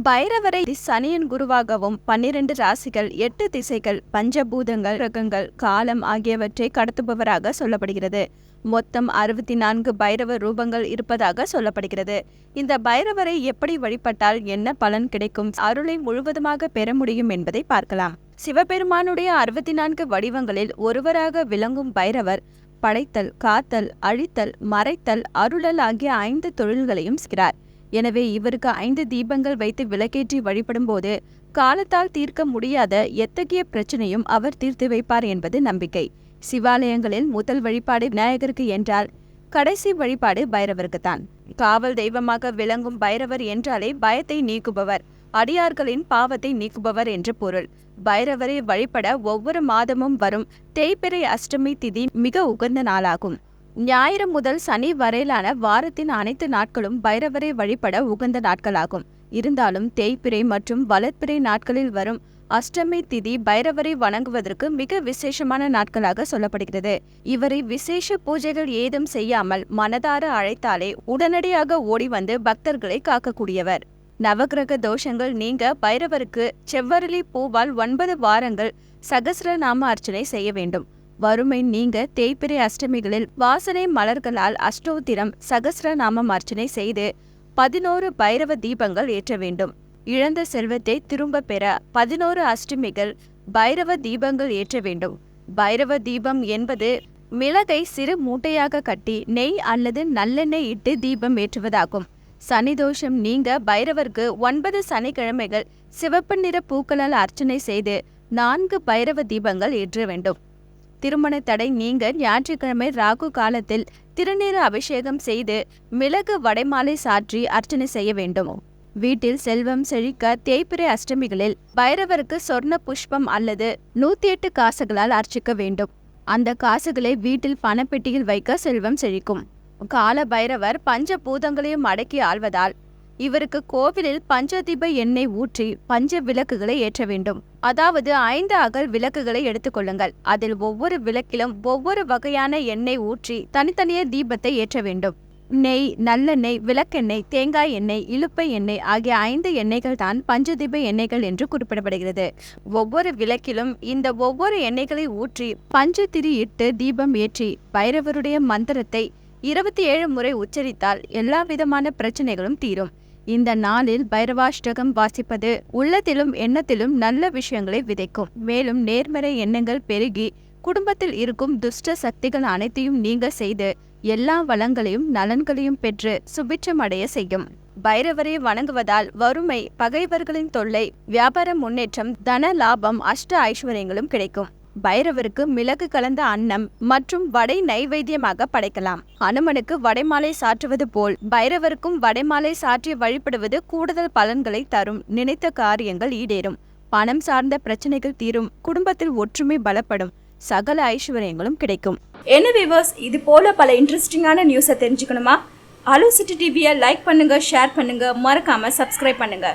பைரவரை சனியின் குருவாகவும் 12 ராசிகள் 8 திசைகள் பஞ்சபூதங்கள் கிரகங்கள் காலம் ஆகியவற்றை கடத்துபவராக சொல்லப்படுகிறது. மொத்தம் 64 பைரவ ரூபங்கள் இருப்பதாக சொல்லப்படுகிறது. இந்த பைரவரை எப்படி வழிபட்டால் என்ன பலன் கிடைக்கும், அருளை முழுவதுமாக பெற முடியும் என்பதை பார்க்கலாம். சிவபெருமானுடைய 64 வடிவங்களில் ஒருவராக விளங்கும் பைரவர் படைத்தல், காத்தல், அழித்தல், மறைத்தல், அருளல் ஆகிய 5 தொழில்களையும் செய்கிறார். எனவே இவருக்கு 5 தீபங்கள் வைத்து விளக்கேற்றி வழிபடும் போது காலத்தால் தீர்க்க முடியாத எத்தகைய பிரச்சனையும் அவர் தீர்த்து வைப்பார் என்பது நம்பிக்கை. சிவாலயங்களில் முதல் வழிபாடு விநாயகருக்கு என்றால் கடைசி வழிபாடு பைரவருக்குத்தான். காவல் தெய்வமாக விளங்கும் பைரவர் என்றாலே பயத்தை நீக்குபவர், அடியார்களின் பாவத்தை நீக்குபவர் என்று பொருள். பைரவரை வழிபட ஒவ்வொரு மாதமும் வரும் தேய்பிறை அஷ்டமி திதி மிக உகந்த நாளாகும். ஞாயிறு முதல் சனி வரையிலான வாரத்தின் அனைத்து நாட்களும் பைரவரை வழிபட உகந்த நாட்களாகும். இருந்தாலும் தேய்பிறை மற்றும் வளர்ப்பிறை நாட்களில் வரும் அஷ்டமி திதி பைரவரை வணங்குவதற்கு மிக விசேஷமான நாட்களாக சொல்லப்படுகிறது. இவரை விசேஷ பூஜைகள் ஏதும் செய்யாமல் மனதார அழைத்தாலே உடனடியாக ஓடி வந்து பக்தர்களை காக்கக்கூடியவர். நவகிரக தோஷங்கள் நீங்க பைரவருக்கு செவ்வரளி பூவால் 9 வாரங்கள் சகஸ்ரநாம அர்ச்சனை செய்ய வேண்டும். வறுமை நீங்க தேய்பிறை அஷ்டமிகளில் வாசனை மலர்களால் அஷ்டோத்திரம் சகஸ்ரநாமம் அர்ச்சனை செய்து 11 பைரவ தீபங்கள் ஏற்ற வேண்டும். இழந்த செல்வத்தை திரும்ப பெற 11 அஷ்டமிகள் பைரவ தீபங்கள் ஏற்ற வேண்டும். பைரவ தீபம் என்பது மிளகை சிறு மூட்டையாக கட்டி நெய் அல்லது நல்லெண்ணெய் இட்டு தீபம் ஏற்றுவதாகும். சனி தோஷம் நீங்க பைரவருக்கு 9 சனிக்கிழமைகள் சிவப்பு நிற பூக்களால் அர்ச்சனை செய்து 4 பைரவ தீபங்கள் ஏற்ற வேண்டும். திருமண தடை நீங்க ஞாயிற்றுக்கிழமை ராகு காலத்தில் திருநீறு அபிஷேகம் செய்து மிளகு வடைமாலை சாற்றி அர்ச்சனை செய்ய வேண்டும். வீட்டில் செல்வம் செழிக்க தேய்பிறை அஷ்டமிகளில் பைரவருக்கு சொர்ண புஷ்பம் அல்லது 108 காசுகளால் அர்ச்சிக்க வேண்டும். அந்த காசுகளை வீட்டில் பணப்பெட்டியில் வைக்க செல்வம் செழிக்கும். கால பைரவர் பஞ்ச பூதங்களையும் அடக்கி ஆள்வதால் இவருக்கு கோவிலில் பஞ்சதீப எண்ணெய் ஊற்றி பஞ்ச விளக்குகளை ஏற்ற வேண்டும். அதாவது 5 அகல் விளக்குகளை எடுத்துக்கொள்ளுங்கள். அதில் ஒவ்வொரு விளக்கிலும் ஒவ்வொரு வகையான எண்ணெய் ஊற்றி தனித்தனியே தீபத்தை ஏற்ற வேண்டும். நெய், நல்லெண்ணெய், விளக்கெண்ணெய், தேங்காய் எண்ணெய், இலுப்பை எண்ணெய் ஆகிய 5 எண்ணெய்கள் தான் பஞ்சதீப எண்ணெய்கள் என்று குறிப்பிடப்படுகிறது. ஒவ்வொரு விளக்கிலும் இந்த ஒவ்வொரு எண்ணெய்களை ஊற்றி பஞ்சதிரி இட்டு தீபம் ஏற்றி பைரவருடைய மந்திரத்தை 27 முறை உச்சரித்தால் எல்லா விதமான பிரச்சனைகளும் தீரும். இந்த நாளில் பைரவாஷ்டகம் வாசிப்பது உள்ளத்திலும் எண்ணத்திலும் நல்ல விஷயங்களை விதைக்கும். மேலும் நேர்மறை எண்ணங்கள் பெருகி குடும்பத்தில் இருக்கும் துஷ்ட சக்திகள் அனைத்தையும் நீங்க செய்து எல்லா வளங்களையும் நலன்களையும் பெற்று சுபிட்சம் அடைய செய்யும். பைரவரை வணங்குவதால் வறுமை, பகைவர்களின் தொல்லை, வியாபார முன்னேற்றம், தன லாபம், அஷ்ட ஐஸ்வர்யங்களும் கிடைக்கும். பைரவருக்கு மிளகு கலந்த அன்னம் மற்றும் வடை நைவேத்தியமாக படைக்கலாம். அனுமனுக்கு வடைமாலை சாற்றுவது போல் பைரவருக்கும் வடைமாலை சாற்றி வழிபடுவது கூடுதல் பலன்களை தரும். நினைத்த காரியங்கள் ஈடேறும், பணம் சார்ந்த பிரச்சனைகள் தீரும், குடும்பத்தில் ஒற்றுமை பலப்படும், சகல ஐஸ்வர்யங்களும் கிடைக்கும். என்ன வியூவர்ஸ், இது போல பல இன்ட்ரெஸ்டிங்கான நியூஸை தெரிஞ்சுக்கணுமா? அலோ சிட்டி டிவியை லைக் பண்ணுங்க, ஷேர் பண்ணுங்க, மறக்காம சப்ஸ்கிரைப் பண்ணுங்க.